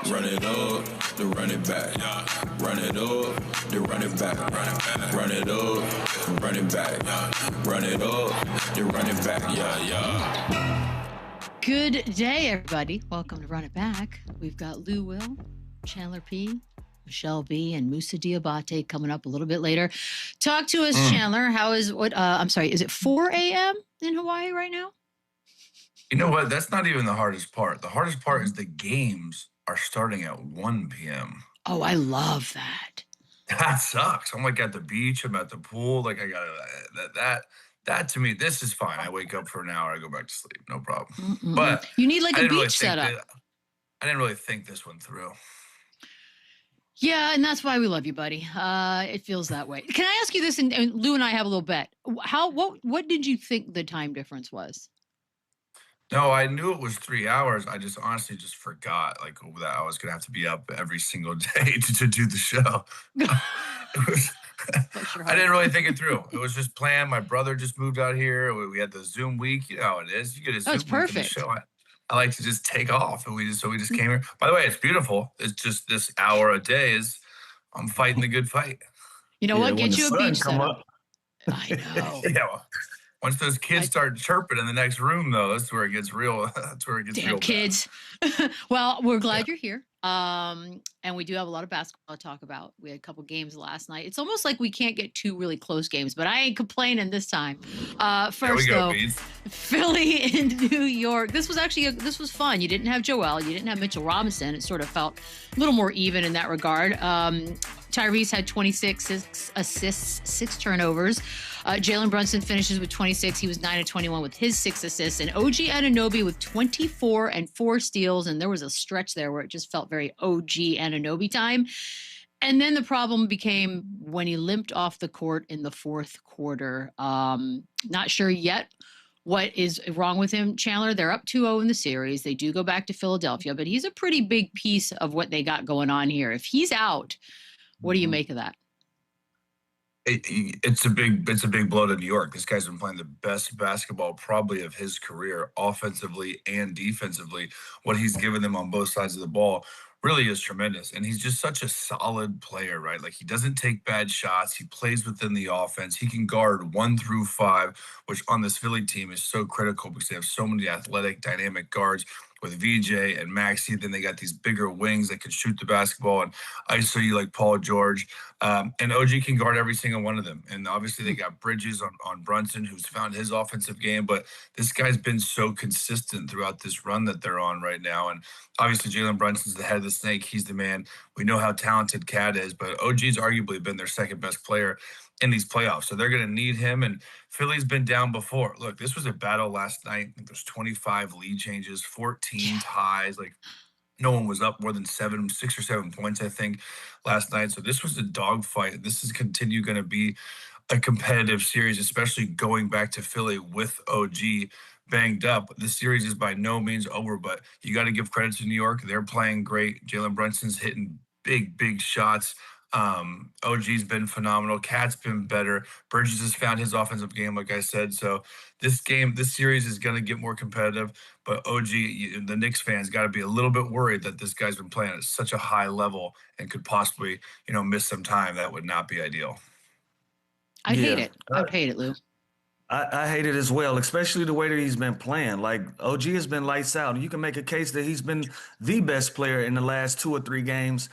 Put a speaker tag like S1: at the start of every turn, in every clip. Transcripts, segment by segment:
S1: Run it up, then run it back. Run it up, then run it back. Run it up, run it back. Run it up, then run it back. Yeah.
S2: Good day, everybody. Welcome to Run It Back. We've got Lou Will, Chandler P, Michelle B, and Moussa Diabate coming up a little bit later. Talk to us, Chandler. How is I'm sorry, is it 4 a.m. in Hawaii right now?
S3: You know what? That's not even the hardest part. The hardest part is the games are starting at 1 p.m.
S2: Oh, I love that.
S3: That sucks. I'm like at the beach. I'm at the pool. Like I got that to me, this is fine. I wake up for an hour. I go back to sleep. No problem. But
S2: you need like a beach setup.
S3: I didn't really think this one through.
S2: Yeah, and that's why we love you, buddy. It feels that way. Can I ask you this? And Lou and I have a little bet. What did you think the time difference was?
S3: No, I knew it was 3 hours. I just honestly just forgot like that I was gonna have to be up every single day to do the show. I didn't really think it through. It was just planned. My brother just moved out here. We had the Zoom week. You know how it is. You get a Zoom week for the show. I like to just take off, and we just came here. By the way, it's beautiful. It's just this hour a day I'm fighting the good fight.
S2: You know what? Get you a beach setup. I know.
S3: Yeah. Well, once those kids start chirping in the next room, though, that's where it gets real. That's where it gets real. Damn
S2: kids. Well, we're glad you're here. And we do have a lot of basketball to talk about. We had a couple games last night. It's almost like we can't get two really close games, but I ain't complaining this time. First, though, Philly in New York. This was fun. You didn't have Joel. You didn't have Mitchell Robinson. It sort of felt a little more even in that regard. Tyrese had 26 assists, 6 turnovers. Jalen Brunson finishes with 26. He was 9-21 with his 6 assists. And OG Anunoby with 24 and 4 steals. And there was a stretch there where it just felt very OG Anunoby time. And then the problem became when he limped off the court in the fourth quarter. Not sure yet what is wrong with him, Chandler. They're up 2-0 in the series. They do go back to Philadelphia, but he's a pretty big piece of what they got going on here. If he's out, what do you make of that?
S3: It's a big blow to New York. This guy's been playing the best basketball probably of his career, offensively and defensively. What he's given them on both sides of the ball really is tremendous. And he's just such a solid player, right? Like he doesn't take bad shots. He plays within the offense. He can guard 1 through 5, which on this Philly team is so critical because they have so many athletic, dynamic guards with VJ and Maxey. Then they got these bigger wings that can shoot the basketball and ISO you like Paul George. And OG can guard every single one of them. And obviously they got Bridges on Brunson, who's found his offensive game. But this guy's been so consistent throughout this run that they're on right now. And obviously Jalen Brunson's the head of the snake. He's the man. We know how talented Cat is. But OG's arguably been their second best player in these playoffs. So they're going to need him. And Philly's been down before. Look, this was a battle last night. I think there's 25 lead changes, 14 ties. Like no one was up more than 6 or 7 points, I think, last night. So this was a dogfight. This is going to be a competitive series, especially going back to Philly with OG banged up. This series is by no means over, but you got to give credit to New York. They're playing great. Jalen Brunson's hitting big shots. OG's been phenomenal. Cat's been better. Bridges has found his offensive game, like I said. So this series is going to get more competitive. But OG, the Knicks fans, got to be a little bit worried that this guy's been playing at such a high level and could possibly, miss some time. That would not be ideal.
S2: I hate it. I hate it, Lou.
S4: I hate it as well, especially the way that he's been playing. Like OG has been lights out. You can make a case that he's been the best player in the last 2 or 3 games.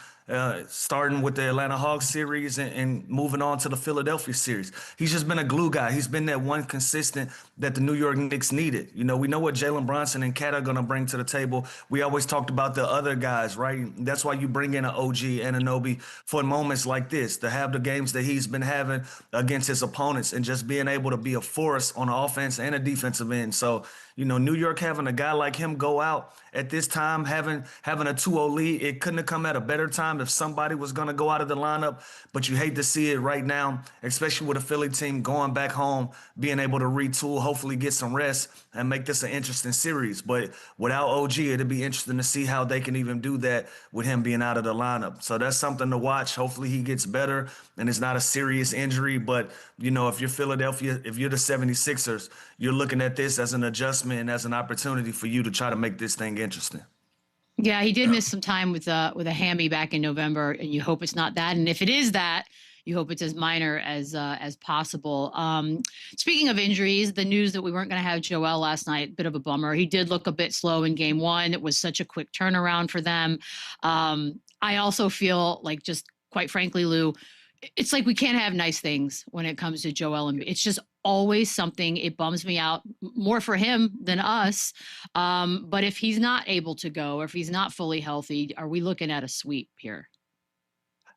S4: Starting with the Atlanta Hawks series and moving on to the Philadelphia series. He's just been a glue guy. He's been that one consistent that the New York Knicks needed. We know what Jalen Brunson and Cat are going to bring to the table. We always talked about the other guys, right? That's why you bring in an OG Anunoby for moments like this, to have the games that he's been having against his opponents and just being able to be a force on the offense and a defensive end. So, New York having a guy like him go out at this time, having a 2-0 lead, it couldn't have come at a better time if somebody was going to go out of the lineup. But you hate to see it right now, especially with a Philly team going back home, being able to retool, hopefully get some rest and make this an interesting series. But without OG, it'd be interesting to see how they can even do that with him being out of the lineup. So that's something to watch. Hopefully he gets better and it's not a serious injury. But, if you're Philadelphia, if you're the 76ers, you're looking at this as an adjustment and as an opportunity for you to try to make this thing interesting.
S2: Yeah, he did miss some time with a hammy back in November, and you hope it's not that. And if it is that, you hope it's as minor as possible. Speaking of injuries, the news that we weren't going to have Joel last night, bit of a bummer. He did look a bit slow in game one. It was such a quick turnaround for them. I also feel like, just quite frankly, Lou, it's like we can't have nice things when it comes to Joel, and it's just always something. It bums me out more for him than us. But if he's not able to go, or if he's not fully healthy, are we looking at a sweep here?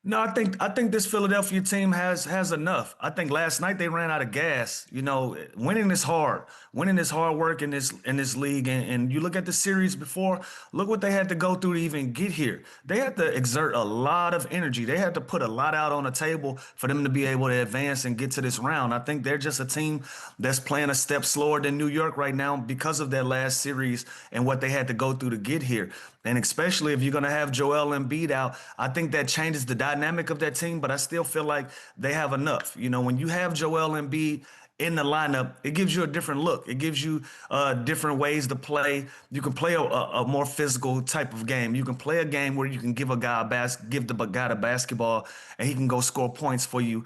S4: No, I think this Philadelphia team has enough. I think last night they ran out of gas. You know, winning is hard. Winning is hard work in this league. And you look at the series before, look what they had to go through to even get here. They had to exert a lot of energy. They had to put a lot out on the table for them to be able to advance and get to this round. I think they're just a team that's playing a step slower than New York right now because of that last series and what they had to go through to get here. And especially if you're going to have Joel Embiid out, I think that changes the dynamic of that team, but I still feel like they have enough. You know, when you have Joel Embiid in the lineup, it gives you a different look. It gives you different ways to play. You can play a more physical type of game. You can play a game where you can give give the guy the basketball, and he can go score points for you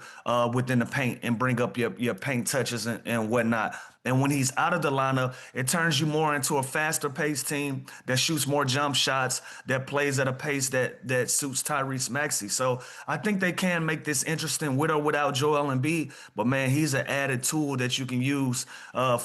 S4: within the paint and bring up your paint touches and whatnot. And when he's out of the lineup, it turns you more into a faster paced team that shoots more jump shots, that plays at a pace that suits Tyrese Maxey. So I think they can make this interesting with or without Joel Embiid. But man, he's an added tool that you can use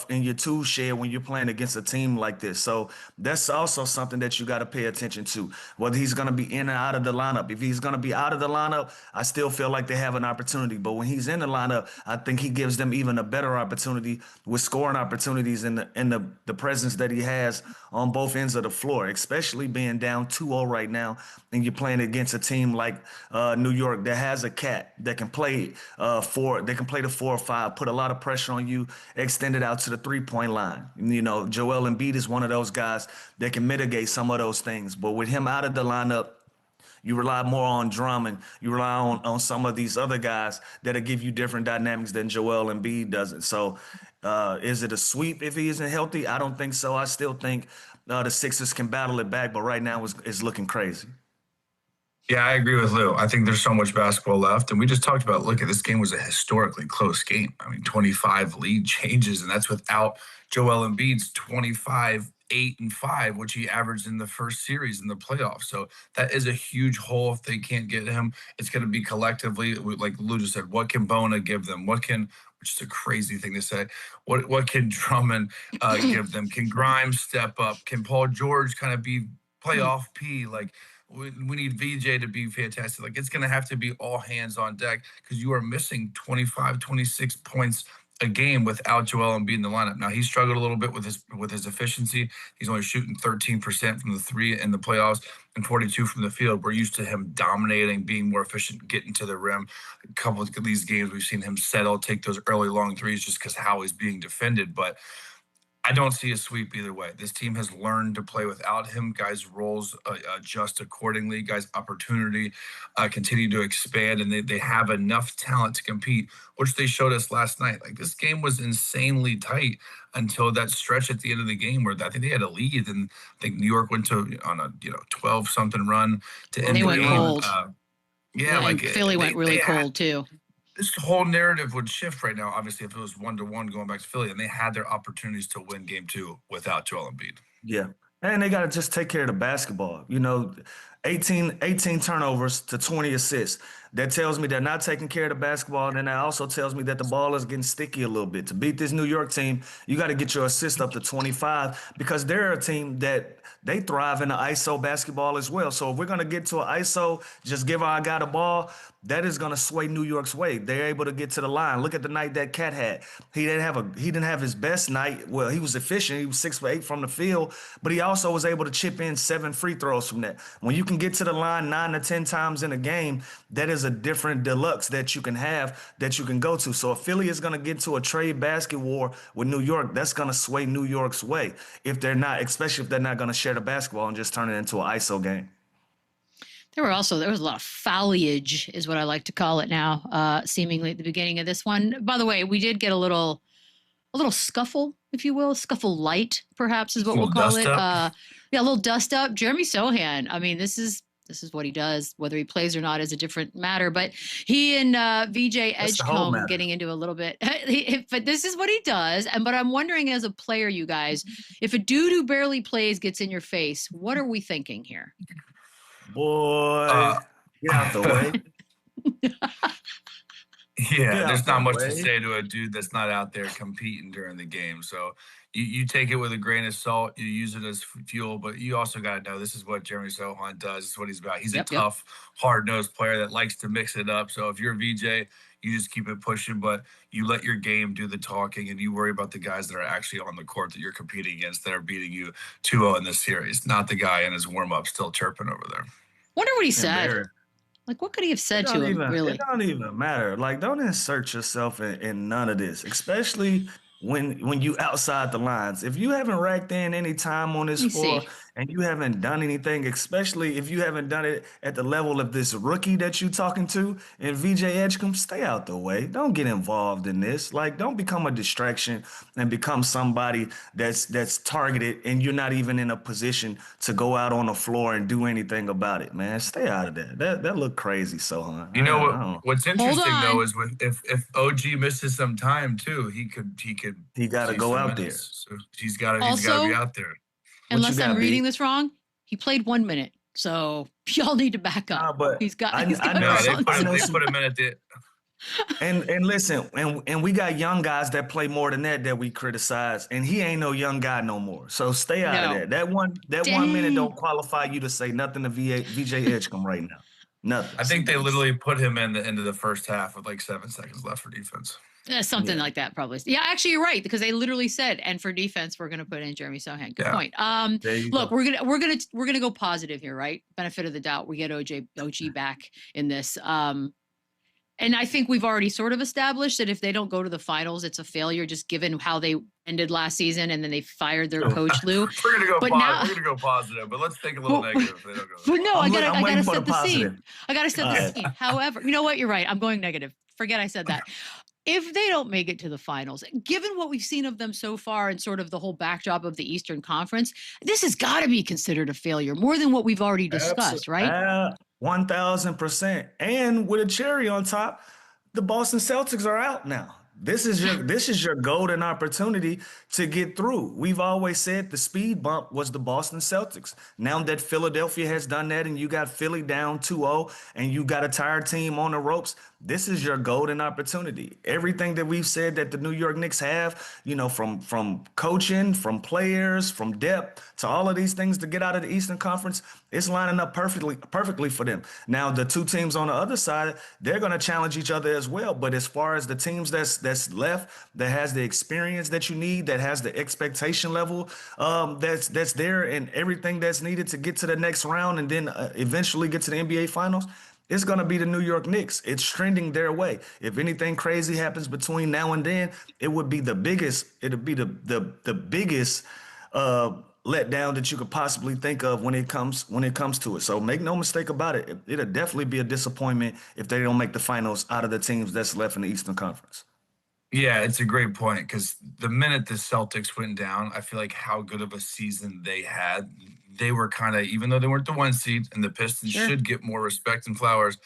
S4: in your tool shed when you're playing against a team like this. So that's also something that you got to pay attention to, whether he's going to be in and out of the lineup. If he's going to be out of the lineup, I still feel like they have an opportunity. But when he's in the lineup, I think he gives them even a better opportunity with scoring opportunities in the presence that he has on both ends of the floor, especially being down 2-0 right now, and you're playing against a team like New York that has a cat that can play they can play the 4 or 5, put a lot of pressure on you, extend it out to the 3-point line. You know, Joel Embiid is one of those guys that can mitigate some of those things, but with him out of the lineup, you rely more on Drummond. You rely on some of these other guys that'll give you different dynamics than Joel Embiid doesn't. So is it a sweep if he isn't healthy? I don't think so. I still think the Sixers can battle it back, but right now it's looking crazy.
S3: Yeah, I agree with Lou. I think there's so much basketball left. And we just talked about, look, at this game was a historically close game. I mean, 25 lead changes, and that's without Joel Embiid's 25, 8, and 5, which he averaged in the first series in the playoffs. So that is a huge hole if they can't get him. It's going to be collectively, like Lou just said, what can Bona give them? Which is a crazy thing to say. What can Drummond give them? Can Grimes step up? Can Paul George kind of be playoff P? Like, we need VJ to be fantastic. Like, it's going to have to be all hands on deck because you are missing 25, 26 points a game without Joel Embiid in the lineup. Now, he struggled a little bit with his efficiency. He's only shooting 13% from the 3 in the playoffs and 42 from the field. We're used to him dominating, being more efficient, getting to the rim. A couple of these games, we've seen him settle, take those early long threes just because how he's being defended. But I don't see a sweep either way. This team has learned to play without him. Guys' roles adjust accordingly. Guys' opportunity continue to expand, and they have enough talent to compete, which they showed us last night. Like, this game was insanely tight until that stretch at the end of the game where I think they had a lead, and I think New York went on a 12-something run to end
S2: They
S3: the
S2: went
S3: game.
S2: cold.
S3: Yeah,
S2: and
S3: like
S2: Philly went really cold too.
S3: This whole narrative would shift right now, obviously, if it was 1-1 going back to Philly, and they had their opportunities to win game 2 without Joel Embiid.
S4: Yeah. And they got to just take care of the basketball. You know, 18 turnovers to 20 assists. That tells me they're not taking care of the basketball. And then that also tells me that the ball is getting sticky a little bit. To beat this New York team, you got to get your assist up to 25 because they're a team that they thrive in the ISO basketball as well. So if we're going to get to an ISO, just give our guy the ball, that is going to sway New York's way. They're able to get to the line. Look at the night that Cat had. He didn't have his best night. Well, he was efficient. He was 6 for 8 from the field, but he also was able to chip in 7 free throws from that. When you can get to the line 9 to 10 times in a game, that is a different deluxe that you can have, that you can go to. So if Philly is going to get to a trade basket war with New York, that's going to sway New York's way especially if they're not going to share the basketball and just turn it into an ISO game.
S2: There was a lot of foulage, is what I like to call it now, seemingly at the beginning of this one. By the way, we did get a little scuffle, if you will, scuffle light, perhaps is what we'll call it. Yeah, a little dust up. Jeremy Sohan. I mean, this is what he does. Whether he plays or not is a different matter. But he and VJ
S4: That's the whole
S2: Edgecombe
S4: matter.
S2: getting into a little bit. But this is what he does. But I'm wondering, as a player, you guys, if a dude who barely plays gets in your face, what are we thinking here?
S4: Boy,
S3: Uh,
S4: get out the way.
S3: Yeah,
S4: Get out
S3: there's not
S4: the
S3: much to
S4: way.
S3: say to a dude that's not out there competing during the game. So you take it with a grain of salt, you use it as fuel, but you also got to know this is what Jeremy Sohan does. This is what he's about. He's a
S2: Yep.
S3: tough, hard-nosed player that likes to mix it up. So if you're a VJ, you just keep it pushing, but you let your game do the talking and you worry about the guys that are actually on the court that you're competing against that are beating you 2-0 in this series, not the guy in his warm-up still chirping over there.
S2: Wonder what he said.
S4: Embarrassed.
S2: Like, what could he have said to him,
S4: It
S2: really?
S4: don't even matter. Like, don't insert yourself in none of this, especially when you outside the lines. If you haven't racked in any time on
S2: Let
S4: this
S2: me
S4: floor
S2: see.
S4: and you haven't done anything, especially if you haven't done it at the level of this rookie that you talking to and VJ Edgecombe, stay out the way. Don't get involved in this. Like, don't become a distraction and become somebody that's targeted and you're not even in a position to go out on the floor and do anything about it, man. Stay out of that. That look crazy, Sohan.
S3: You know
S4: I don't.
S3: what's
S2: Hold
S3: interesting though
S2: on.
S3: is if OG misses some time too, he could
S4: He got to
S3: see
S4: go
S3: some
S4: out there.
S3: minutes. So he's gotta be
S2: Also,
S3: out there.
S4: What you
S2: unless I'm
S4: got,
S2: reading
S4: B?
S2: this wrong, he played 1 minute. So y'all need to back up.
S4: Nah, but
S2: He's got
S4: I
S3: No,
S4: know
S2: to
S3: they
S4: some.
S2: run
S3: put
S4: I
S3: him
S4: know
S3: they
S2: some.
S4: some.
S3: put him in at the
S4: And listen, and we got young guys that play more than that we criticize, and he ain't no young guy no more. So stay out of
S2: No.
S4: that. That 1 minute don't
S2: Dang.
S4: qualify you to say nothing to VJ Edgecombe right now. Nothing.
S3: I think they literally put him in the end of the first half with like 7 seconds left for defense.
S2: Something
S4: Yeah.
S2: like that, probably. Yeah, actually, you're right, because they literally said, and for defense, we're going to put in Jeremy Sohan. Good
S3: Yeah.
S2: point.
S4: There you
S2: Look,
S4: go.
S2: we're gonna go positive here, right? Benefit of the doubt. We get OG back in this. And I think we've already sort of established that if they don't go to the finals, it's a failure, just given how they ended last season, and then they fired their coach Lou.
S3: We're gonna go
S2: But now,
S3: we're gonna go positive, but let's think a little
S2: but,
S3: negative if they don't go to
S2: but
S3: the
S2: no, I
S3: finals.
S2: gotta
S4: I'm waiting for the
S2: set the scene.
S4: positive.
S2: I gotta set
S4: All
S2: the
S4: right.
S2: scene. However, you know what? You're right. I'm going negative. Forget I said that. If they don't make it to the finals, given what we've seen of them so far and sort of the whole backdrop of the Eastern Conference, this has got to be considered a failure, more than what we've already discussed, right?
S4: 1000%. And with a cherry on top, the Boston Celtics are out now. This is your golden opportunity to get through. We've always said the speed bump was the Boston Celtics. Now that Philadelphia has done that and you got Philly down 2-0 and you got a tired team on the ropes, this is your golden opportunity. Everything that we've said that the New York Knicks have, from coaching, from players, from depth to all of these things to get out of the Eastern Conference, it's lining up perfectly for them. Now, the two teams on the other side, they're going to challenge each other as well. But as far as the teams that's left, that has the experience that you need, that has the expectation level that's there, and everything that's needed to get to the next round and then eventually get to the NBA Finals, it's going to be the New York Knicks. It's trending their way. If anything crazy happens between now and then, it would be the biggest. It'll be the biggest letdown that you could possibly think of when it comes to it. So make no mistake about it. It'll definitely be a disappointment if they don't make the finals out of the teams that's left in the Eastern Conference.
S3: Yeah, it's a great point because the minute the Celtics went down, I feel like how good of a season they had. They were kind of, even though they weren't the 1 seed and the Pistons
S2: Sure.
S3: should get more respect and flowers,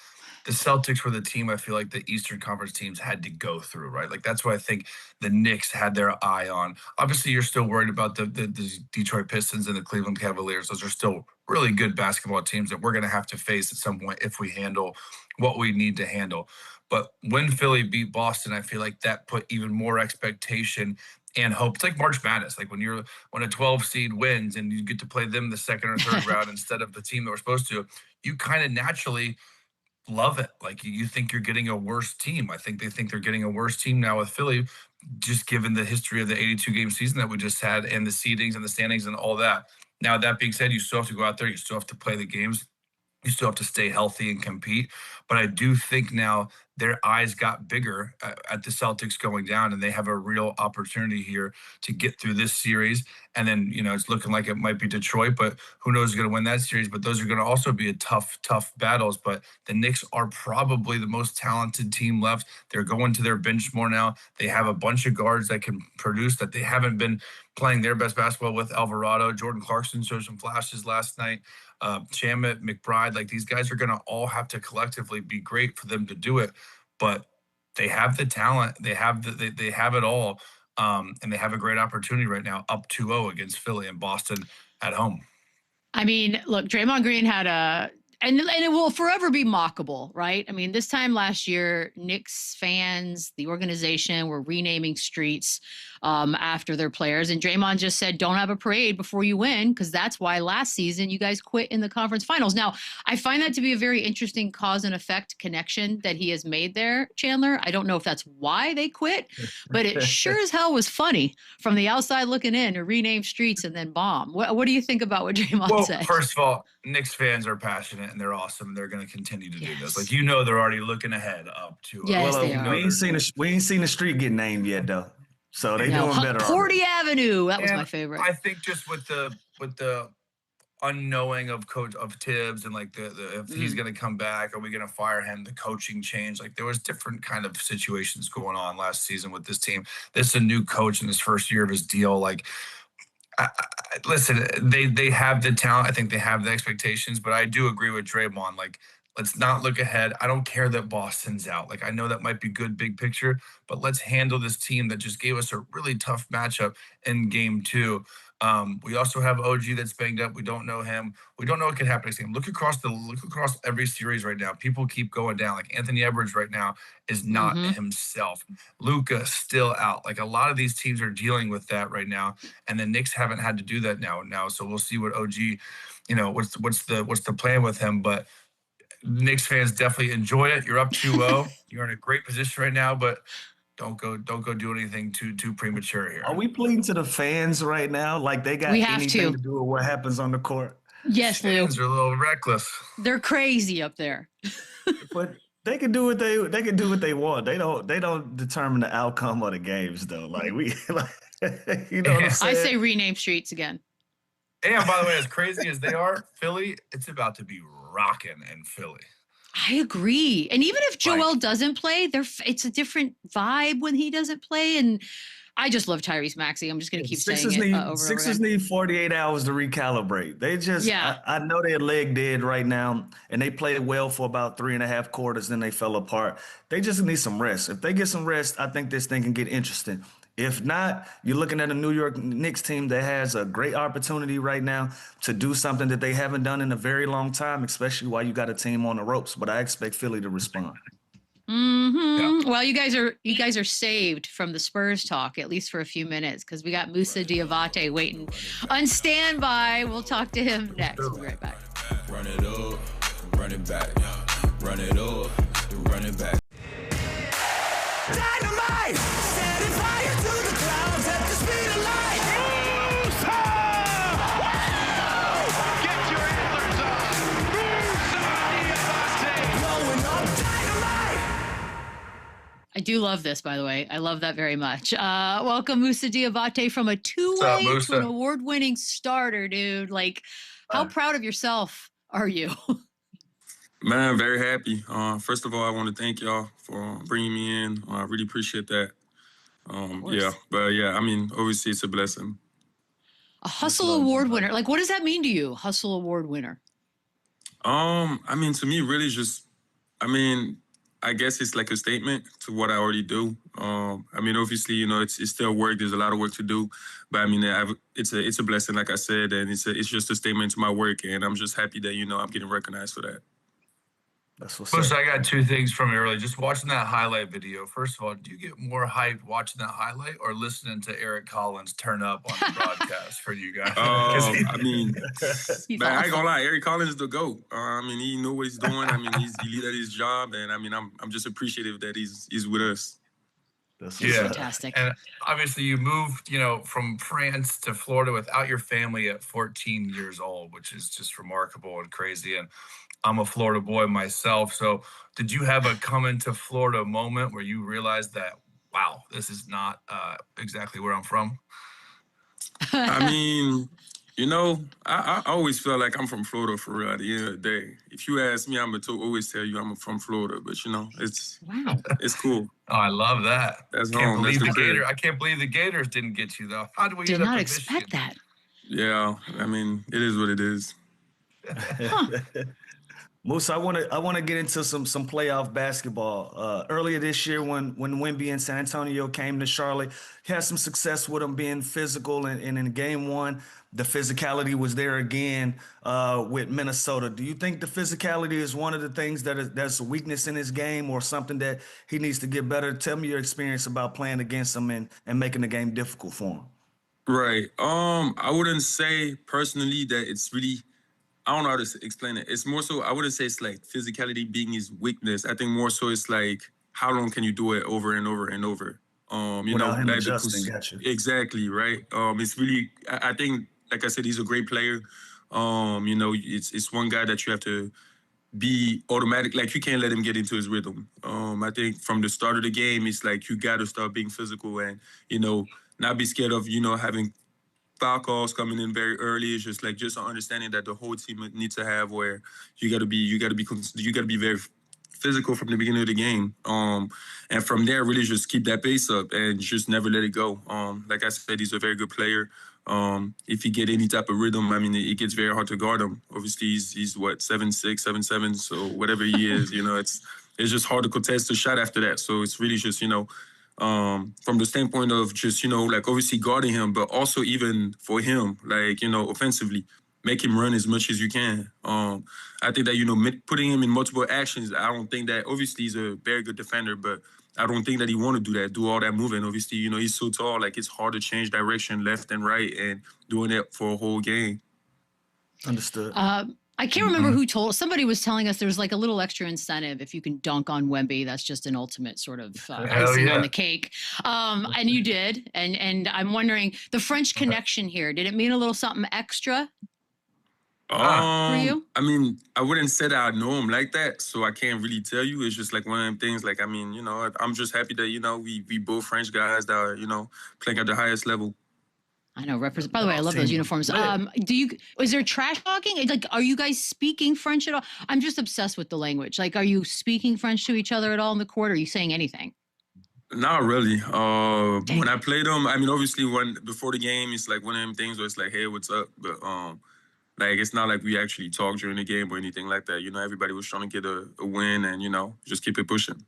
S3: the Celtics were the team I feel like the Eastern Conference teams had to go through, right? Like that's what I think the Knicks had their eye on. Obviously, you're still worried about the Detroit Pistons and the Cleveland Cavaliers. Those are still really good basketball teams that we're going to have to face at some point if we handle what we need to handle. But when Philly beat Boston, I feel like that put even more expectation and hope. It's like March Madness, like when a 12 seed wins and you get to play them the second or third round instead of the team that we're supposed to, you kind of naturally love it. Like you think you're getting a worse team. I think they think they're getting a worse team now with Philly, just given the history of the 82 game season that we just had and the seedings and the standings and all that. Now, that being said, you still have to go out there. You still have to play the games. You still have to stay healthy and compete. But I do think now their eyes got bigger at the Celtics going down, and they have a real opportunity here to get through this series. And then, it's looking like it might be Detroit, but who knows who's going to win that series. But those are going to also be a tough battles. But the Knicks are probably the most talented team left. They're going to their bench more now. They have a bunch of guards that can produce that they haven't been playing their best basketball with. Alvarado, Jordan Clarkson showed some flashes last night. Shamet, McBride, like these guys are going to all have to collectively be great for them to do it. But they have the talent, they have they have it all, and they have a great opportunity right now, up 2-0 against Philly and Boston at home.
S2: I mean, look, Draymond Green had and it will forever be mockable, right? I mean, this time last year, Knicks fans, the organization were renaming streets after their players. And Draymond just said, don't have a parade before you win, because that's why last season you guys quit in the conference finals. Now, I find that to be a very interesting cause and effect connection that he has made there, Chandler. I don't know if that's why they quit, but it sure as hell was funny from the outside looking in to rename streets and then bomb. What do you think about what Draymond said?
S3: First of all, Knicks fans are passionate and they're awesome. They're going to continue to do this. Like, they're already looking ahead up to.
S2: Yes,
S4: well,
S2: they are.
S4: We ain't seen the street get named yet, though. So they doing better.
S2: Porty Avenue. That was my favorite.
S3: I think just with the unknowing of Tibbs and like if he's going to come back, are we going to fire him? The coaching change, like there was different kind of situations going on last season with this team. This is a new coach in his first year of his deal. Like, listen, they have the talent. I think they have the expectations, but I do agree with Draymond. Like, let's not look ahead. I don't care that Boston's out. Like, I know that might be good big picture, but let's handle this team that just gave us a really tough matchup in game 2. We also have OG that's banged up. We don't know him. We don't know what could happen next game. Look across every series right now. People keep going down. Like Anthony Edwards right now is not himself. Luka still out. Like a lot of these teams are dealing with that right now, and the Knicks haven't had to do that now. So we'll see what OG, what's the plan with him. But Knicks fans definitely enjoy it. You're up 2-0. You're in a great position right now, but don't go do anything too premature here.
S4: Are we pleading to the fans right now? Like they got anything to do with what happens on the court?
S2: Yes, Lou.
S3: Fans are a little reckless.
S2: They're crazy up there.
S4: But they can do what they want. They don't determine the outcome of the games though. Like what I'm saying?
S2: I say rename streets again.
S3: And by the way, as crazy as they are, Philly, it's about to be rocking in Philly.
S2: I agree. And even if Joel doesn't play, it's a different vibe when he doesn't play. And I just love Tyrese Maxey. I'm just going to keep saying it.
S4: Sixers need 48 hours to recalibrate. They just, I know they're leg dead right now, and they played well for about 3.5 quarters, then they fell apart. They just need some rest. If they get some rest, I think this thing can get interesting. If not, you're looking at a New York Knicks team that has a great opportunity right now to do something that they haven't done in a very long time, especially while you got a team on the ropes. But I expect Philly to respond.
S2: Yeah. Well, you guys are saved from the Spurs talk, at least for a few minutes, because we got Moussa Diabate waiting on standby. We'll talk to him next. We'll be right back.
S1: Run it up, run it back. Run it up, run it back.
S5: Dynamite! Setting fire to the clouds at the speed of light! Moussa! Get your antlers on! Moussa Diabate! Blowing up dynamite!
S2: I do love this, by the way. I love that very much. Welcome, Moussa Diabate, from a two-way to an award-winning starter, dude. Like, how proud of yourself are you?
S6: Man, very happy. First of all, I want to thank y'all for bringing me in. I really appreciate that. I mean, obviously it's a blessing.
S2: A Hustle Award winner. Like, what does that mean to you, Hustle Award winner?
S6: I mean, to me, really just, I guess it's like a statement to what I already do. I mean, obviously, it's still work. There's a lot of work to do, but I mean, it's a blessing, like I said, and it's just a statement to my work, and I'm just happy that I'm getting recognized for that.
S3: That's what's up. I got 2 things from you earlier. Just watching that highlight video. First of all, do you get more hype watching that highlight or listening to Eric Collins turn up on the broadcast for you guys?
S6: I mean, man, I ain't gonna lie. Eric Collins is the GOAT. I mean, he knew what he's doing. I mean, he's elite at his job, and I mean, I'm just appreciative that he's with us.
S4: That's
S2: He's
S4: what's
S3: Yeah.
S4: up.
S2: fantastic.
S3: And obviously you moved, from France to Florida without your family at 14 years old, which is just remarkable and crazy. And I'm a Florida boy myself. So did you have a come into Florida moment where you realized that, wow, this is not exactly where I'm from?
S6: I mean, I always feel like I'm from Florida for real at the end of the day. If you ask me, I'm going to always tell you I'm from Florida, but
S2: Wow.
S6: it's cool.
S3: Oh, I love that.
S6: That's
S3: Can't
S6: home. That's
S3: believe
S6: the
S3: the
S6: crib.
S3: I can't believe the Gators didn't get you though. How do we
S2: Did
S3: end up
S2: not
S3: in
S2: expect
S3: Michigan?
S2: that.
S6: Yeah, I mean, it is what it is.
S2: Huh.
S4: Moose, I want to get into some playoff basketball. Earlier this year, when Wemby and San Antonio came to Charlotte, he had some success with them being physical, and in game one, the physicality was there again with Minnesota. Do you think the physicality is one of the things that's a weakness in his game, or something that he needs to get better? Tell me your experience about playing against him and making the game difficult for him.
S6: Right. I wouldn't say personally that it's really. I don't know how to explain it. It's more so. I wouldn't say it's like physicality being his weakness. I think more so it's like how long can you do it over and over and over.
S4: Without him
S6: like
S4: adjusting, gotcha.
S6: exactly right. It's really. I think, like I said, he's a great player. It's one guy that you have to be automatic. Like you can't let him get into his rhythm. I think from the start of the game, it's like you got to start being physical and not be scared of having foul calls coming in very early. It's just an understanding that the whole team needs to have, where you got to be very physical from the beginning of the game. And from there, really just keep that pace up and just never let it go. Like I said, he's a very good player. If he get any type of rhythm, I mean, it gets very hard to guard him. Obviously, he's what 7'6", 7'7", so whatever he is, it's just hard to contest the shot after that. So it's really just from the standpoint of just obviously guarding him, but also even for him, offensively, make him run as much as you can. I think that putting him in multiple actions. I don't think that obviously he's a very good defender, but I don't think that he want to do all that moving. Obviously, he's so tall, it's hard to change direction left and right, and doing it for a whole game.
S4: Understood.
S2: I can't remember who somebody was telling us there's like a little extra incentive if you can dunk on Wemby. That's just an ultimate sort of icing on the cake. And you did. And I'm wondering, the French connection here, did it mean a little something extra for you?
S6: I mean, I wouldn't say that I know him like that, so I can't really tell you. It's just like one of them things. I'm just happy that we both French guys that are playing at the highest level.
S2: I know. By the way, I love those uniforms. Is there trash talking? Like, are you guys speaking French at all? I'm just obsessed with the language. Like, are you speaking French to each other at all in the court? Are you saying anything?
S6: Not really. When I played them, I mean, obviously, before the game, it's like one of them things where it's like, hey, what's up? But it's not like we actually talked during the game or anything like that. Everybody was trying to get a win and just keep it pushing.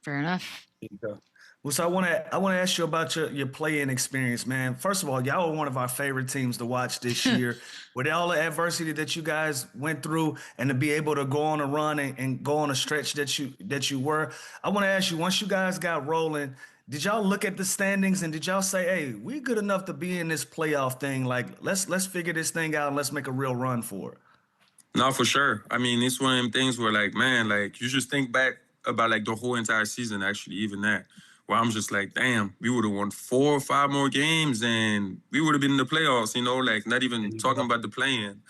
S2: Fair enough.
S4: There you go. Well, so I want to ask you about your playing experience, man. First of all, y'all were one of our favorite teams to watch this year. With all the adversity that you guys went through, and to be able to go on a run and go on a stretch that you were, I want to ask you, once you guys got rolling, did y'all look at the standings and did y'all say, hey, we good enough to be in this playoff thing? Like, let's figure this thing out and let's make a real run for it?
S6: No, for sure. I mean, it's one of them things where you just think back about the whole entire season, actually, even that. Where I'm just like, damn, we would have won 4 or 5 more games and we would have been in the playoffs, not even talking about the play-in.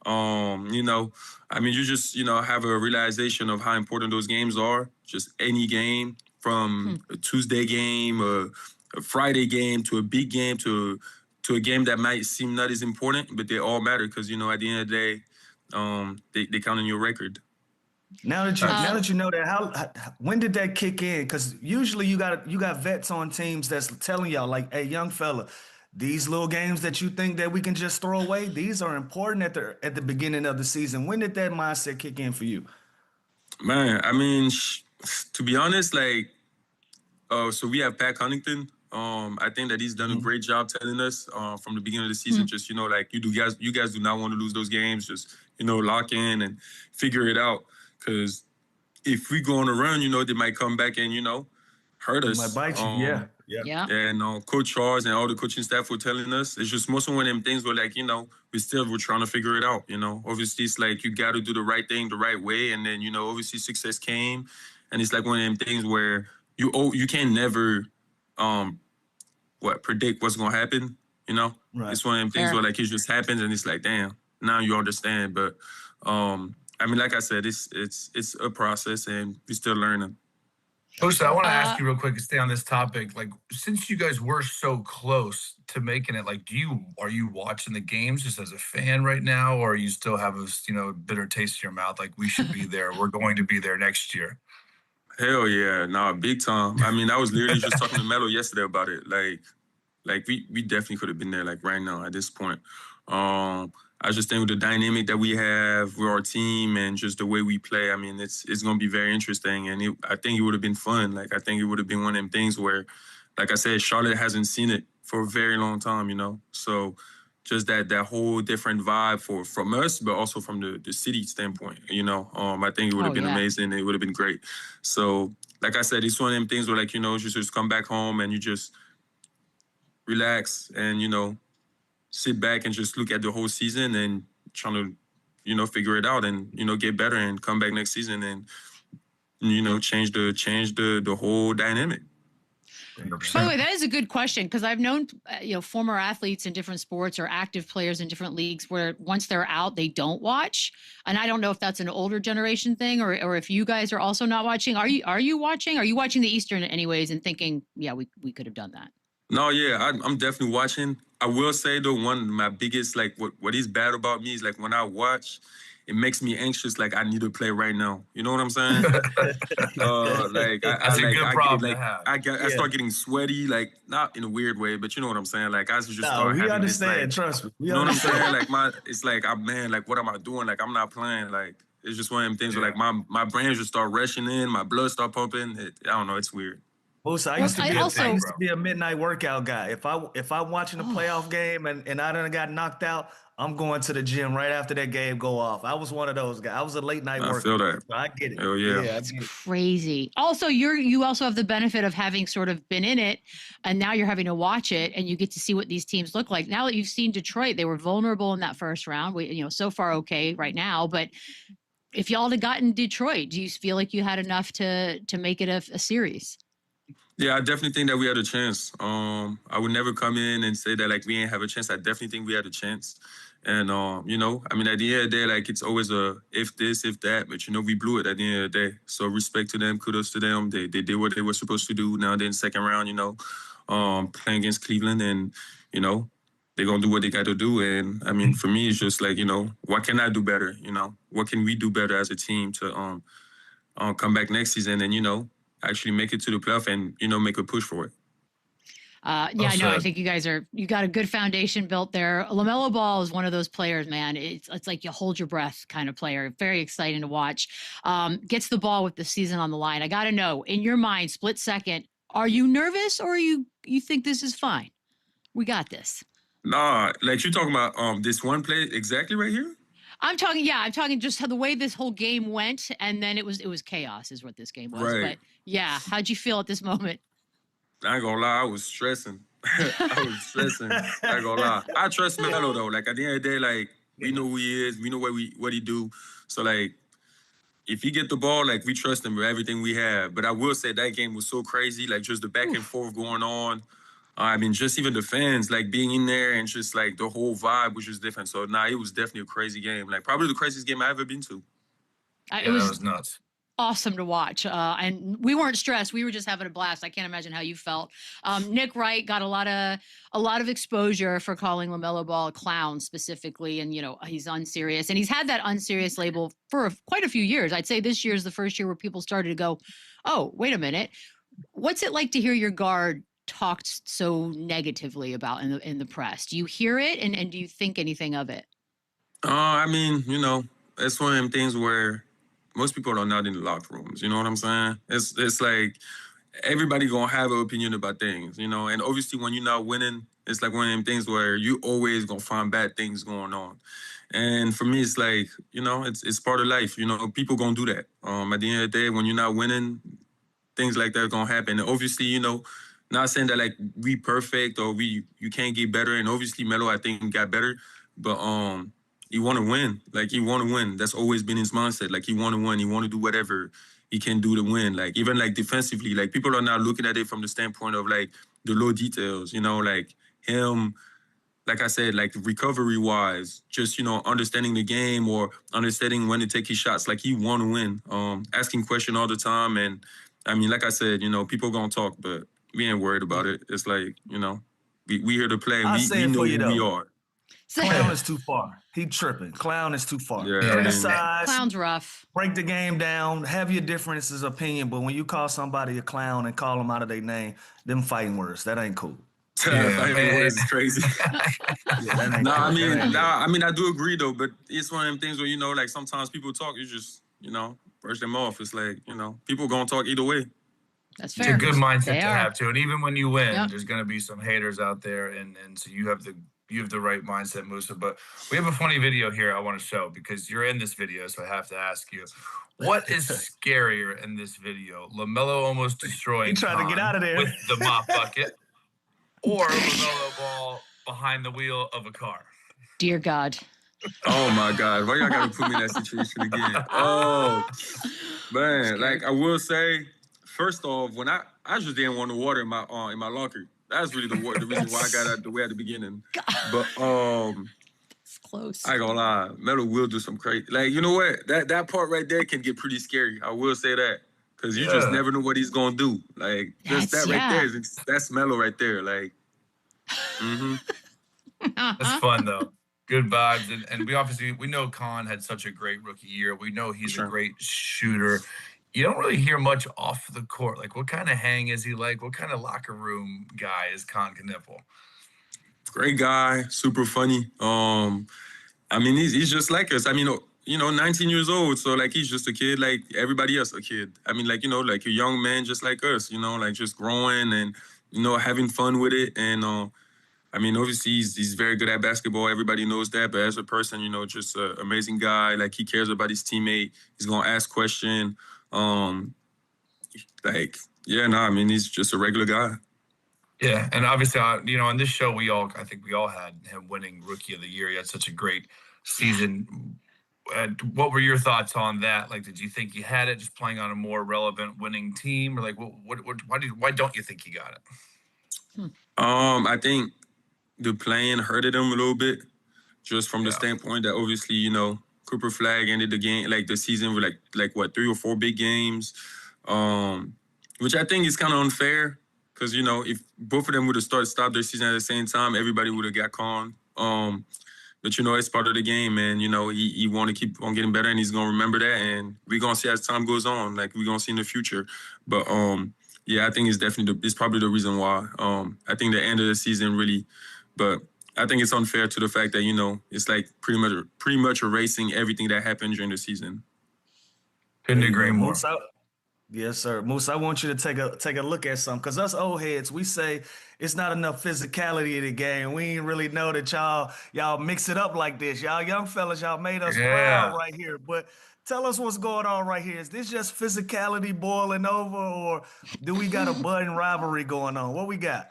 S6: I mean, you just, have a realization of how important those games are. Just any game, from a Tuesday game, a Friday game, to a big game, to a game that might seem not as important, but they all matter because, at the end of the day, they count on your record.
S4: Now that you know that, when did that kick in? Because usually you got vets on teams that's telling y'all like, hey, young fella, these little games that you think that we can just throw away, these are important at the beginning of the season. When did that mindset kick in for you?
S6: Man, I mean, to be honest, so we have Pat Connaughton. I think that he's done a great job telling us from the beginning of the season, just you guys do not want to lose those games. Just lock in and figure it out. Because if we go on a run, they might come back and, hurt us.
S4: Might bite you, yeah.
S6: And Coach Charles and all the coaching staff were telling us. It's just most of one of them things where, we're trying to figure it out, Obviously, it's like you got to do the right thing the right way. And then, obviously success came. And it's like one of them things where you can never um predict what's gonna happen. You know,
S4: Right.
S6: it's one of them things
S2: Fair.
S6: where like it just happens and it's like, damn, now you understand. But I mean, like I said, it's a process and we're still learning.
S3: Moussa, I want to ask
S2: Uh,
S3: you real quick to stay on this topic. Like, since you guys were so close to making it, like, are you watching the games just as a fan right now, or you still have a bitter taste in your mouth? Like, we should be there. We're going to be there next year.
S6: Hell yeah, nah, big time. I mean, I was literally just talking to Melo yesterday about it. Like we definitely could have been there like right now at this point. I just think with the dynamic that we have with our team and just the way we play, I mean, it's gonna be very interesting, and I think it would have been fun. Like I think it would have been one of them things where, like I said, Charlotte hasn't seen it for a very long time, you know. So just that whole different vibe from us, but also from the city standpoint, you know. I think it would have been amazing. It would have been great. So like I said, it's one of them things where like, you know, you just come back home and you just relax and, you know, sit back and just look at the whole season and trying to, you know, figure it out and, you know, get better and come back next season and, you know, change the whole dynamic.
S2: By the way, that is a good question because I've known, former athletes in different sports or active players in different leagues where once they're out, they don't watch. And I don't know if that's an older generation thing or if you guys are also not watching. Are you watching? Are you watching the Eastern anyways and thinking, yeah, we could have done that?
S6: No, yeah, I'm definitely watching. I will say though, one of my biggest like what is bad about me is like when I watch, it makes me anxious. Like I need to play right now. You know what I'm saying? Like
S3: That's a good problem to have.
S6: I start getting sweaty, like not in a weird way, but you know what I'm saying. Like I just start
S4: we
S6: having
S4: understand.
S6: this, like,
S4: Trust me.
S6: you know what I'm saying? Like it's like, man, like what am I doing? Like I'm not playing. Like it's just one of them things where like my brain just start rushing in, my blood start pumping. I don't know, it's weird.
S4: Moussa, I used to be a midnight workout guy. If I'm watching a playoff game and I done got knocked out, I'm going to the gym right after that game go off. I was one of those guys. I was a late night worker.
S6: I feel that.
S4: So I get it.
S6: Hell yeah.
S2: That's crazy. Also, you also have the benefit of having sort of been in it, and now you're having to watch it, and you get to see what these teams look like. Now that you've seen Detroit, they were vulnerable in that first round. So far okay right now, but if y'all had gotten Detroit, do you feel like you had enough to make it a series?
S6: Yeah, I definitely think that we had a chance. I would never come in and say that like we ain't have a chance. I definitely think we had a chance. And you know, I mean, at the end of the day, like it's always a if this, if that, but you know, we blew it at the end of the day. So respect to them, kudos to them. They did what they were supposed to do. Now they're in second round, you know, playing against Cleveland, and you know, they're gonna do what they got to do. And I mean, for me, it's just like, you know, what can I do better? You know, what can we do better as a team to come back next season and, you know, actually make it to the playoff and, you know, make a push for it.
S2: I know. I think you got a good foundation built there. LaMelo Ball is one of those players, man. It's like you hold your breath kind of player. Very exciting to watch. Gets the ball with the season on the line. I got to know, in your mind, split second, are you nervous or you think this is fine? We got this.
S6: Nah, like you're talking about this one play exactly right here?
S2: I'm talking just how the way this whole game went, and then it was chaos is what this game was.
S6: Right.
S2: But yeah, how'd you feel at this moment?
S6: I ain't gonna lie, I was stressing. I ain't gonna lie. I trust Melo though. Like at the end of the day, like we know who he is, we know what he do. So like if he get the ball, like we trust him with everything we have. But I will say that game was so crazy, like just the back and forth going on. I mean, just even the fans, like being in there and just like the whole vibe was just different. So it was definitely a crazy game. Like probably the craziest game I've ever been to.
S2: It
S3: was nuts.
S2: Awesome to watch. And we weren't stressed. We were just having a blast. I can't imagine how you felt. Nick Wright got a lot of exposure for calling LaMelo Ball a clown specifically. And, you know, he's unserious. And he's had that unserious label for quite a few years. I'd say this year is the first year where people started to go, oh, wait a minute. What's it like to hear your guard talked so negatively about in the press? Do you hear it and do you think anything of it?
S6: I mean, you know, it's one of them things where most people are not in the locker rooms. You know what I'm saying? It's like everybody gonna have an opinion about things, you know. And obviously, when you're not winning, it's like one of them things where you always gonna find bad things going on. And for me, it's like, you know, it's part of life. You know, people gonna do that. At the end of the day, when you're not winning, things like that are gonna happen. And obviously, you know, not saying that like we perfect or you can't get better. And obviously, Melo I think got better, but he want to win. Like he want to win. That's always been his mindset. Like he want to win. He want to do whatever he can do to win. Like even like defensively, like people are not looking at it from the standpoint of like the low details, you know, like him, like I said, like recovery-wise, just, you know, understanding the game or understanding when to take his shots. Like, he want to win. Asking questions all the time. And, I mean, like I said, you know, people going to talk, but we ain't worried about it. It's like, you know, we here to play, and
S4: I'll say
S6: we
S4: it
S6: know
S4: for you,
S6: who we
S4: though.
S6: are.
S4: Clown is too far. He tripping. Clown is too far.
S6: Yeah,
S3: Yeah.
S4: Criticize,
S2: Clown's rough.
S4: break the game down, have your differences of opinion, but when you call somebody a clown and call them out of their name, them fighting words, that ain't cool.
S6: Fighting words is crazy.
S4: Yeah, that ain't
S6: Nah,
S4: cool.
S6: I mean, I do agree though, but it's one of them things where, you know, like sometimes people talk, you just, you know, brush them off. It's like, you know, people gonna talk either way.
S2: That's
S3: It's
S2: fair.
S3: a good mindset
S2: They
S3: to
S2: are.
S3: have too. And even when you win,
S2: Yep.
S3: there's going to be some haters out there, and so you have the right mindset, Moussa. But we have a funny video here I want to show because you're in this video, so I have to ask you, what is scarier in this video? LaMelo almost destroying
S4: He tried to get
S3: Khan
S4: out of there.
S3: with the mop bucket, or LaMelo Ball behind the wheel of a car?
S2: Dear God.
S6: Oh my God, why y'all gotta put me in that situation again? Oh man, like I will say, first off, when I just didn't want the water in my locker. That's really the reason why I got out the way at the beginning. But
S2: It's close.
S6: I ain't gonna lie, Melo will do some crazy. Like, you know what? That part right there can get pretty scary. I will say that. Cause you just never know what he's gonna do. Like just that right there, that's Melo right there. Like,
S3: That's fun though. Good vibes, and we know Khan had such a great rookie year. We know he's a great shooter. You don't really hear much off the court. Like, what kind of hang is he like? What kind of locker room guy is Khan Kniffle?
S6: great guy, super funny. I mean, he's just like us. I mean, you know, 19 years old, so like he's just a kid, like everybody else, a kid. I mean, like, you know, like a young man, just like us. You know, like just growing and, you know, having fun with it. And I mean, obviously he's very good at basketball. Everybody knows that. But as a person, you know, just an amazing guy. Like, he cares about his teammate. He's gonna ask questions. Like, yeah, no, I mean, he's just a regular guy.
S3: Yeah, and obviously, you know, on this show, I think we all had him winning Rookie of the Year. He had such a great season. What were your thoughts on that? Like, did you think he had it just playing on a more relevant winning team, or like, why don't you think he got it?
S6: I think the playing hurted him a little bit, just from the standpoint that obviously, you know, Cooper Flag ended the game, like the season with like what, 3 or 4 big games, which I think is kind of unfair. Because, you know, if both of them would have stopped their season at the same time, everybody would have got Khan. But, you know, it's part of the game, and, you know, he want to keep on getting better, and he's going to remember that. And we're going to see as time goes on, like, we're going to see in the future. But, yeah, I think it's definitely, it's probably the reason why. I think the end of the season really, but I think it's unfair to the fact that, you know, it's like pretty much erasing everything that happened during the season.
S3: Couldn't agree more.
S4: Yes, sir. Moose, I want you to take a look at something, because us old heads, we say it's not enough physicality in the game. We ain't really know that y'all mix it up like this. Y'all young fellas, y'all made us proud right here. But tell us what's going on right here. Is this just physicality boiling over, or do we got a budding rivalry going on? What we got?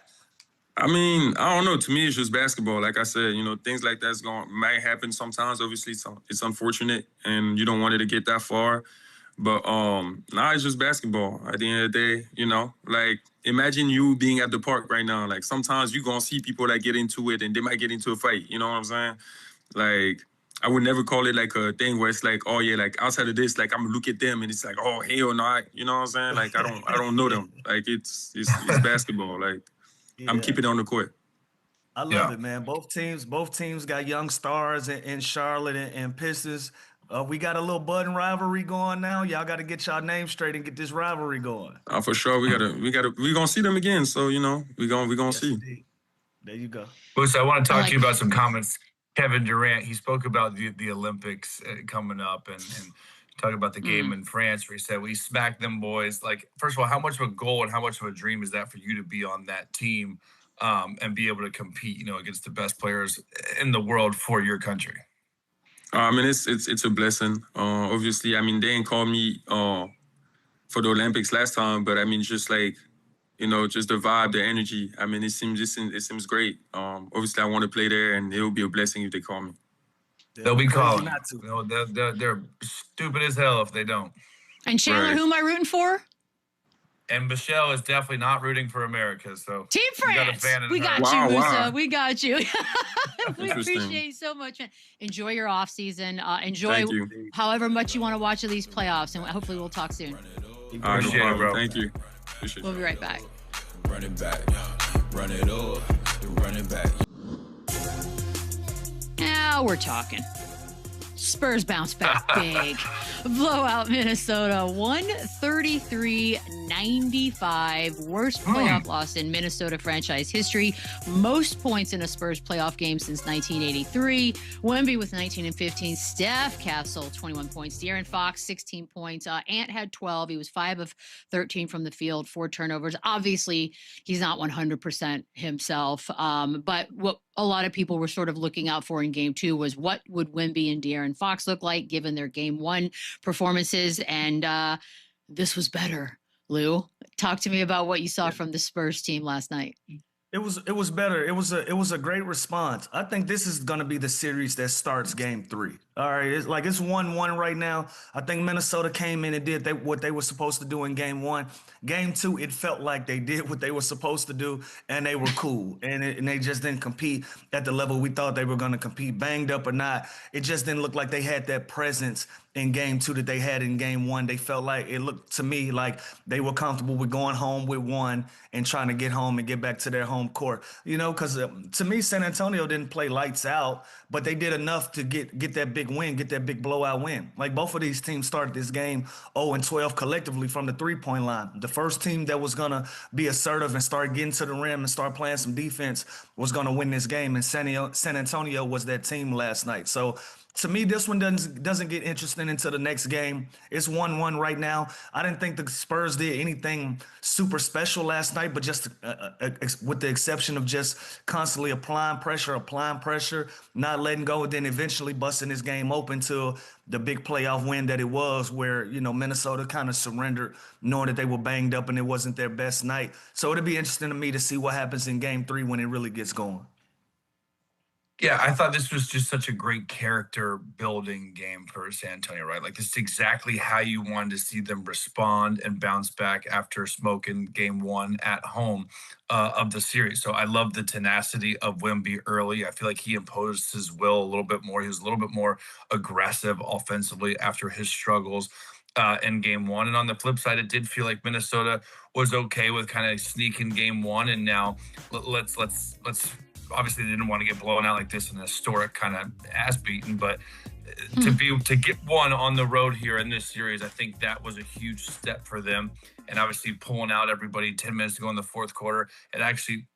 S6: I mean, I don't know. To me, it's just basketball. Like I said, you know, things like that's might happen sometimes. Obviously, it's unfortunate, and you don't want it to get that far. But nah, it's just basketball. At the end of the day, you know, like imagine you being at the park right now. Like sometimes you're gonna see people that get into it, and they might get into a fight. You know what I'm saying? Like, I would never call it like a thing where it's like, oh yeah, like outside of this, like I'm gonna look at them and it's like, oh hell no, you know what I'm saying? Like I don't know them. Like it's basketball. Like I'm keeping it on the court.
S4: I love it, man. Both teams got young stars in Charlotte and Pistons. We got a little budding rivalry going now. Y'all got to get y'all name straight and get this rivalry going.
S6: For sure, we gonna see them again. So you know, we gonna see.
S4: Indeed. There you go.
S3: Bruce, I want to talk to you about some comments. Kevin Durant, he spoke about the Olympics coming up and talking about the game in France where he said, we smacked them boys. Like, first of all, how much of a goal and how much of a dream is that for you to be on that team and be able to compete, you know, against the best players in the world for your country?
S6: I mean, it's a blessing. Obviously, I mean, they didn't call me for the Olympics last time, but I mean, just like, you know, just the vibe, the energy. I mean, it seems great. Obviously, I want to play there, and it will be a blessing if they call me.
S3: They'll be calling. You know, they're stupid as hell if they don't.
S2: And Chandler,
S6: Right.
S2: who am I rooting for?
S3: And Michelle is definitely not rooting for America. So
S2: Team
S3: you got a
S2: France.
S3: fan in
S2: We
S3: her.
S2: got
S6: Wow,
S2: you, Moussa.
S6: wow.
S2: We got you. We
S6: Interesting.
S2: appreciate you so much, man. Enjoy your off season. Enjoy
S6: Thank you.
S2: however much you want to watch of these playoffs, and hopefully we'll talk soon.
S6: All right, no
S3: Appreciate it,
S6: problem.
S3: bro.
S6: Thank you. Appreciate
S2: We'll
S6: you.
S2: be right back.
S1: Run it back, run it up, run it back.
S2: Now we're talking. Spurs bounce back big. Blowout Minnesota 133-95. Worst playoff loss in Minnesota franchise history. Most points in a Spurs playoff game since 1983. Wemby with 19 and 15. Steph Castle 21 points. De'Aaron Fox 16 points. Ant had 12. He was 5 of 13 from the field, 4 turnovers. Obviously, he's not 100% himself. But what a lot of people were sort of looking out for in game 2 was what would Wemby and De'Aaron Fox look like given their game 1 performances. And this was better. Lou, talk to me about what you saw from the Spurs team last night.
S4: It was better. It was a great response. I think this is gonna be the series that starts game 3. All right, it's 1-1 right now. I think Minnesota came in and did what they were supposed to do in game 1. Game 2, it felt like they did what they were supposed to do, and they were cool. And they just didn't compete at the level we thought they were gonna compete, banged up or not. It just didn't look like they had that presence in game 2 that they had in game 1. They felt like it looked to me like they were comfortable with going home with 1 and trying to get home and get back to their home court. You know, because to me, San Antonio didn't play lights out, but they did enough to get that big win, get that big blowout win. Like both of these teams started this game 0-12 collectively from the 3-point line. The first team that was gonna be assertive and start getting to the rim and start playing some defense was gonna win this game, and San Antonio was that team last night. So to me, this one doesn't get interesting into the next game. It's 1-1 right now. I didn't think the Spurs did anything super special last night, but just with the exception of just constantly applying pressure, not letting go, and then eventually busting this game open to the big playoff win that it was, where, you know, Minnesota kind of surrendered, knowing that they were banged up and it wasn't their best night. So it'll be interesting to me to see what happens in game 3 when it really gets going.
S3: Yeah, I thought this was just such a great character building game for San Antonio, right? Like, this is exactly how you wanted to see them respond and bounce back after smoking game 1 at home of the series. So I love the tenacity of Wemby early. I feel like he imposed his will a little bit more. He was a little bit more aggressive offensively after his struggles in game 1. And on the flip side, it did feel like Minnesota was okay with kind of sneaking game 1. And now let's obviously they didn't want to get blown out like this in a historic kind of ass beaten, but to get 1 on the road here in this series, I think that was a huge step for them. And obviously pulling out everybody 10 minutes to go in the fourth quarter, it actually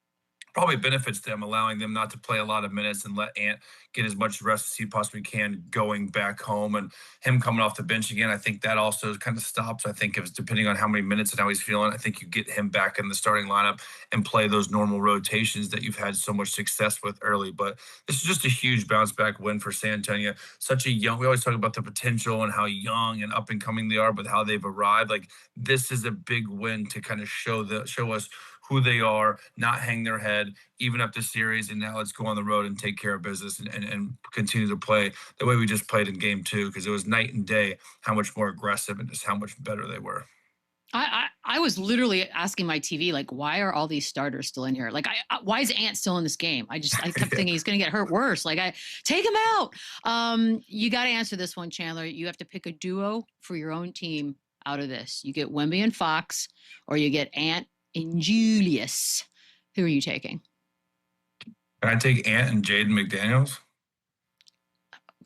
S3: probably benefits them, allowing them not to play a lot of minutes and let Ant get as much rest as he possibly can going back home, and him coming off the bench again. I think that also kind of stops. I think if depending on how many minutes and how he's feeling, I think you get him back in the starting lineup and play those normal rotations that you've had so much success with early. But this is just a huge bounce back win for San Antonio. Such a young, we always talk about the potential and how young and up and coming they are, but how they've arrived. Like, this is a big win to kind of show us who they are, not hang their head, even up the series, and now let's go on the road and take care of business and continue to play the way we just played in game 2, because it was night and day how much more aggressive and just how much better they were.
S2: I was literally asking my TV, like, why are all these starters still in here? Like, why is Ant still in this game? I kept thinking he's going to get hurt worse. Like, take him out. You got to answer this one, Chandler. You have to pick a duo for your own team out of this. You get Wemby and Fox, or you get Ant and Julius. Who are you taking?
S3: Can I take Ant and Jaden McDaniels?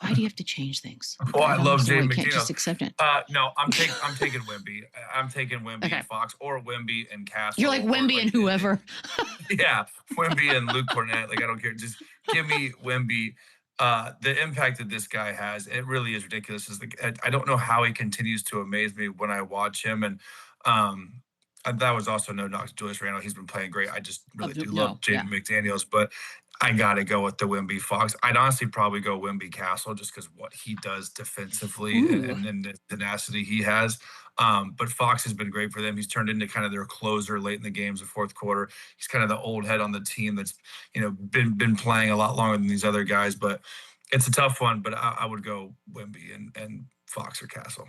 S2: Why do you have to change things?
S3: Well, I love Jaden
S2: You
S3: McDaniels.
S2: can't just accept it.
S3: No, I'm taking Wemby. I'm taking Wemby
S2: Okay.
S3: and Fox, or Wemby and Castle.
S2: You're like Wemby and whoever.
S3: Yeah, Wemby and Luke Cornett. Like, I don't care. Just give me Wemby. The impact that this guy has, it really is ridiculous. It's like, I don't know how he continues to amaze me when I watch him. And that was also no knock to Julius Randle. He's been playing great. I just really do love Jaden McDaniels, but I got to go with the Wemby Fox. I'd honestly probably go Wemby Castle just because what he does defensively and the tenacity he has. But Fox has been great for them. He's turned into kind of their closer late in the games, the fourth quarter. He's kind of the old head on the team that's, been playing a lot longer than these other guys. But it's a tough one, but I would go Wemby and Fox or Castle.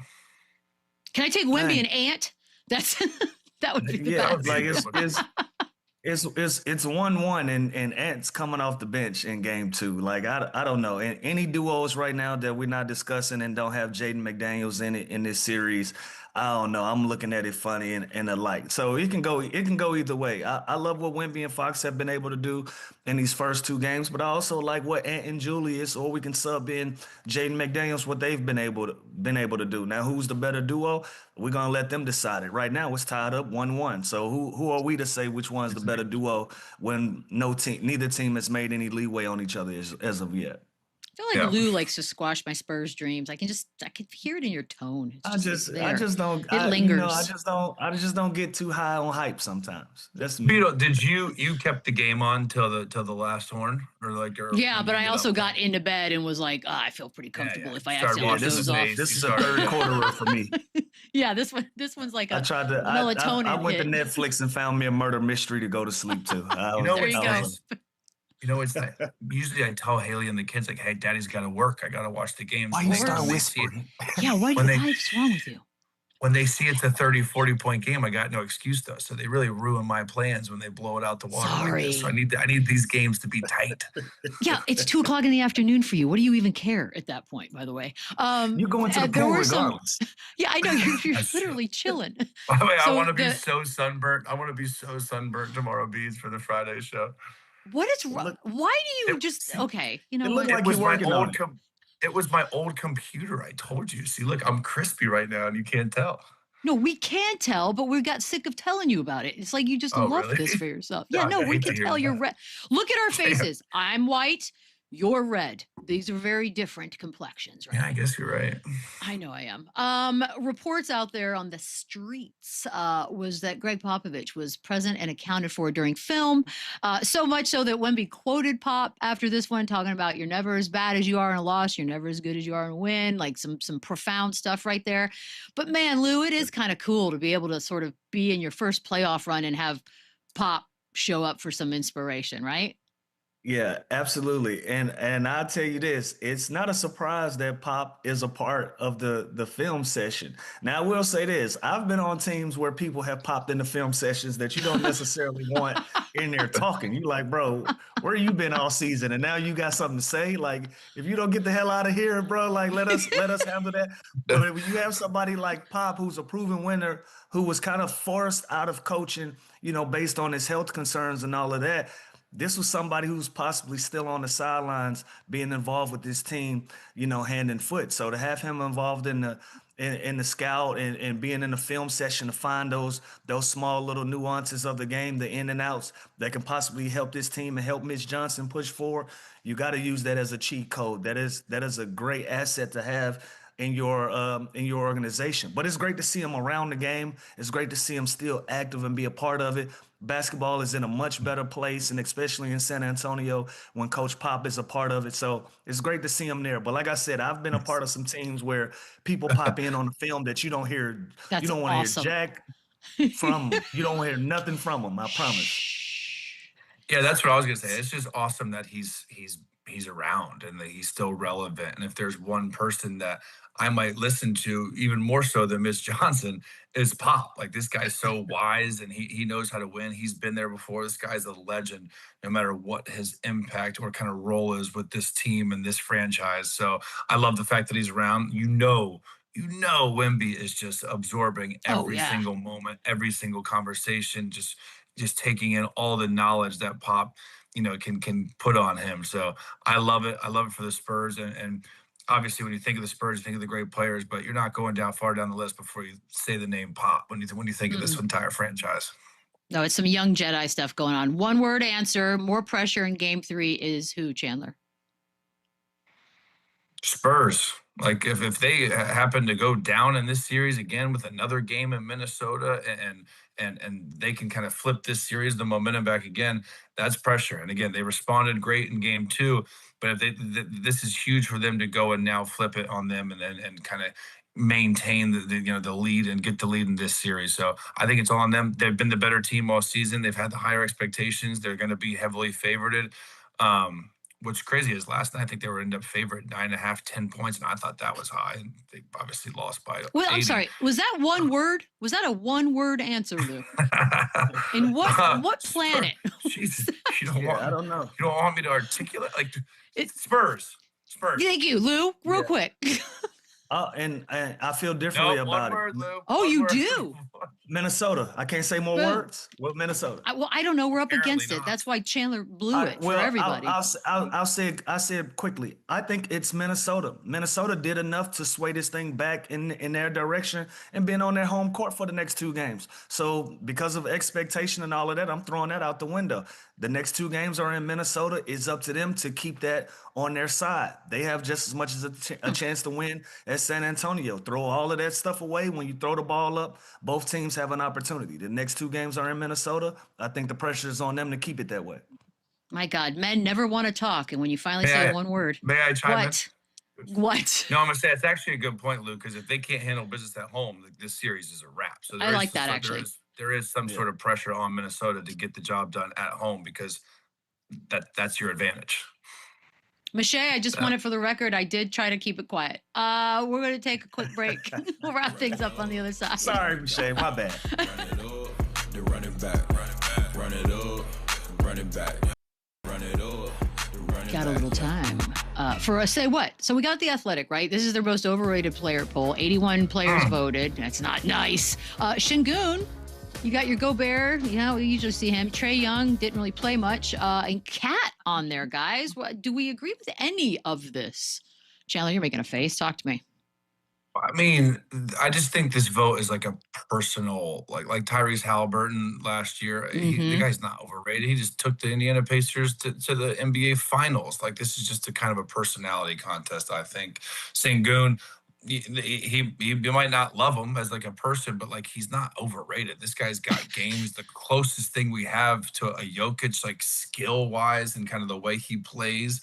S2: Can I take Wemby and Ant? That would be the
S4: Yeah,
S2: best.
S4: like it's 1-1 and Ant's coming off the bench in game 2. Like I don't know. And any duos right now that we're not discussing and don't have Jaden McDaniels in it in this series, I don't know. I'm looking at it funny and alike. So it can go either way. I love what Wemby and Fox have been able to do in these first 2 games, but I also like what Ant and Julius, or we can sub in Jaden McDaniels, what they've been able to do. Now, who's the better duo? We're gonna let them decide it. Right now, it's tied up 1-1. So who are we to say which one's the better duo when neither team has made any leeway on each other as of yet?
S2: I feel like Lou likes to squash my Spurs dreams. I can hear it in your tone.
S4: I just don't.
S2: It lingers.
S4: I just don't get too high on hype sometimes. That's me.
S3: Beadle, did you kept the game on till the last horn,
S2: yeah, but I also got into bed and was like, I feel pretty comfortable if I
S3: Started
S2: accidentally
S3: watching
S2: doze
S3: the
S2: off.
S3: Maze.
S4: This is a third quarter for me.
S2: Yeah, this one's like a
S4: I tried to.
S2: melatonin.
S4: I went to
S2: hit.
S4: Netflix and found me a murder mystery to go to sleep to.
S2: There you go.
S3: It's like, usually I tell Haley and the kids, like, hey, daddy's got to work. I got to watch the games.
S4: Why you start whispering?
S2: Yeah, what's wrong with you?
S3: When they see it's a 30, 40-point game, I got no excuse, though. So they really ruin my plans when they blow it out the water.
S2: Sorry.
S3: Like this. So I need these games to be tight.
S2: Yeah, it's 2:00 in the afternoon for you. What do you even care at that point, by the way?
S4: You're going to the pool regardless.
S2: Yeah, I know. You're literally chilling.
S3: By the way,
S2: So
S3: I want to be so sunburnt. I want to be so sunburnt tomorrow, Beads, for the Friday show.
S2: What is wrong? Why do you just okay? You know,
S4: looked
S2: what?
S4: like
S3: It was
S4: you're
S3: my
S4: working on
S3: old it was my old computer. I told you. See, look, I'm crispy right now, and you can't tell.
S2: No, we can tell, but we got sick of telling you about it. It's like you just love
S3: really?
S2: this for yourself.
S3: No,
S2: Yeah,
S3: I
S2: no, we
S3: hate to
S2: can
S3: hear
S2: tell you're
S3: that.
S2: red. Look at our faces. I'm white. You're red. These are very different complexions, right?
S3: Yeah, I guess you're right.
S2: I know I am. Reports out there on the streets was that Greg Popovich was present and accounted for during film. So much so that Wemby quoted Pop after this one, talking about you're never as bad as you are in a loss, you're never as good as you are in a win, like some profound stuff right there. But man, Lou, it is kind of cool to be able to sort of be in your first playoff run and have Pop show up for some inspiration, right?
S4: Yeah, absolutely. And I'll tell you this, it's not a surprise that Pop is a part of the film session. Now, I will say this, I've been on teams where people have popped in the film sessions that you don't necessarily want in there talking. You like, bro, where you been all season? And now you got something to say? Like, if you don't get the hell out of here, bro, like let us handle that. But if you have somebody like Pop, who's a proven winner, who was kind of forced out of coaching, based on his health concerns and all of that, this was somebody who's possibly still on the sidelines being involved with this team, hand and foot. So to have him involved in the scout and being in the film session to find those small little nuances of the game, the in and outs that can possibly help this team and help Mitch Johnson push forward, you got to use that as a cheat code. That is a great asset to have in your organization. But it's great to see him around the game. It's great to see him still active and be a part of it. Basketball is in a much better place, and especially in San Antonio when Coach Pop is a part of it. So it's great to see him there. But like I said, I've been a part of some teams where people pop in on the film that you don't hear.
S2: That's
S4: you don't want to
S2: awesome.
S4: hear jack from them. You don't hear nothing from them. I promise.
S3: Yeah, that's what I was gonna say. It's just awesome that he's around and that he's still relevant. And if there's one person that I might listen to even more so than Miss Johnson, is Pop. Like, this guy's so wise and he knows how to win. He's been there before. This guy's a legend, no matter what his impact or kind of role is with this team and this franchise. So I love the fact that he's around. Wemby is just absorbing every single moment, every single conversation, just taking in all the knowledge that Pop, can put on him. So I love it. I love it for the Spurs. And obviously, when you think of the Spurs, you think of the great players, but you're not going far down the list before you say the name Pop when you think of this entire franchise.
S2: No, it's some young Jedi stuff going on. One word answer, more pressure in game 3 is who, Chandler?
S3: Spurs. Like, if they happen to go down in this series again with another game in Minnesota and they can kind of flip this series, the momentum back again, that's pressure. And again, they responded great in game 2, but if this is huge for them to go and now flip it on them and kind of maintain the lead and get the lead in this series. So I think it's all on them. They've been the better team all season. They've had the higher expectations. They're going to be heavily favored. what's crazy is last night I think they were end up favorite 9.5, 10 points, and I thought that was high. And they obviously lost by 80.
S2: Well, I'm sorry. Was that one word? Was that a one-word answer, Lou? In what planet?
S3: Jesus, you don't
S4: I don't know.
S3: You don't want me to articulate like Spurs.
S2: Thank you, Lou. Real quick.
S4: And I feel differently about
S3: word,
S4: it.
S3: Lou.
S2: Oh,
S3: One
S2: you
S3: word.
S2: do?
S4: Minnesota. I can't say more
S2: Well,
S4: words. Well, Minnesota.
S2: I don't know. We're up
S3: Apparently
S2: against it.
S3: not.
S2: That's why Chandler blew it for everybody.
S4: I'll say it quickly. I think it's Minnesota. Minnesota did enough to sway this thing back in their direction and been on their home court for the next 2 games. So because of expectation and all of that, I'm throwing that out the window. The next 2 games are in Minnesota. It's up to them to keep that on their side. They have just as much as a chance to win as San Antonio. Throw all of that stuff away. When you throw the ball up, both teams have an opportunity. The next 2 games are in Minnesota. I think the pressure is on them to keep it that way.
S2: My God, men never want to talk. And when you finally say one word.
S3: May I chime in?
S2: What?
S3: No, I'm gonna say it's actually a good point, Luke, because if they can't handle business at home, this series is a wrap. So
S2: I like that, actually.
S3: There is some sort of pressure on Minnesota to get the job done at home because that's your advantage.
S2: Michelle, I just wanted for the record, I did try to keep it quiet. We're going to take a quick break. We'll wrap things up on the other side.
S4: Sorry, Michelle, my bad.
S1: Run it up, then run it back. Run it up, run it back. Run it up, then run it
S2: Got a
S1: back.
S2: little time for us. Say what? So we got the Athletic, right? This is their most overrated player poll. 81 players voted. That's not nice. Sengun, you got your Gobert. You know, we usually see him. Trae Young didn't really play much. And Cat on there, guys. Do we agree with any of this? Chandler, you're making a face. Talk to me.
S3: I mean, I just think this vote is like a personal, like Tyrese Halliburton last year. The guy's not overrated. He just took the Indiana Pacers to the NBA Finals. Like, this is just a kind of a personality contest, I think. Sengun, you might not love him as like a person, but like he's not overrated. This guy's got games. The closest thing we have to a Jokic, like skill wise and kind of the way he plays.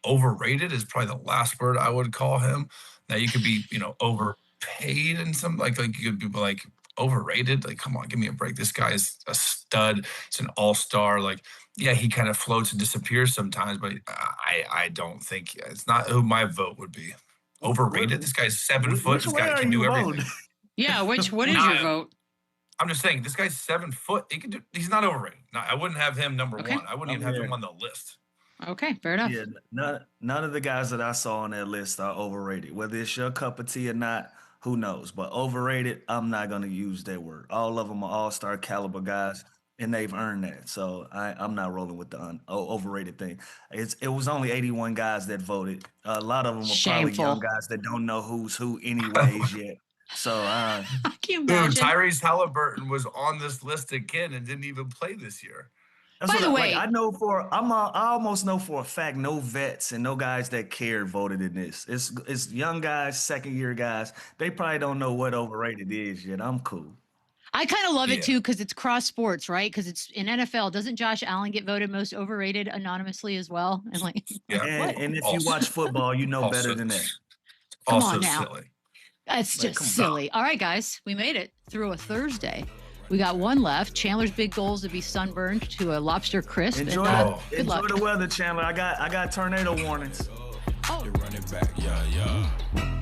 S3: Overrated is probably the last word I would call him. Now you could be, overpaid and some like you could be like overrated. Like, come on, give me a break. This guy is a stud. It's an all-star. Like, yeah, he kind of floats and disappears sometimes, but I don't think it's not who my vote would be. Overrated. This guy's 7 foot. This guy can do everything.
S2: Yeah, what is your vote?
S3: I'm just saying, this guy's 7 foot. He's not overrated. No, I wouldn't have him number
S2: Okay.
S3: one. I wouldn't even have him on the list.
S2: Okay, fair enough.
S4: Yeah, none of the guys that I saw on that list are overrated. Whether it's your cup of tea or not, who knows? But overrated, I'm not going to use that word. All of them are all-star caliber guys, and they've earned that. So I'm not rolling with the overrated thing. It was only 81 guys that voted. A lot of them were probably
S2: Shameful.
S4: young guys that don't know who's who anyways yet. So
S2: I can
S3: Dude,
S2: imagine.
S3: Tyrese Halliburton was on this list again and didn't even play this year.
S4: that's
S2: By
S4: what
S2: the way-
S4: I almost know for a fact no vets and no guys that cared voted in this. It's young guys, second-year guys. They probably don't know what overrated is yet. I'm cool.
S2: I kind of love it
S3: Yeah.
S2: too because it's cross sports, right? Because it's in NFL. Doesn't Josh Allen get voted most overrated anonymously as well? And like,
S3: Yeah.
S4: And if you
S3: Also-
S4: watch football, you know better than that.
S2: Come
S3: Also
S2: on now.
S3: silly.
S2: that's just
S4: come on.
S2: silly. All right, guys, we made it through a Thursday. We got one left. Chandler's big goal is to be sunburned to a lobster crisp.
S4: Enjoy,
S2: and, good luck.
S4: the weather, Chandler. I got tornado warnings.
S2: Oh,
S1: Run it back, yeah.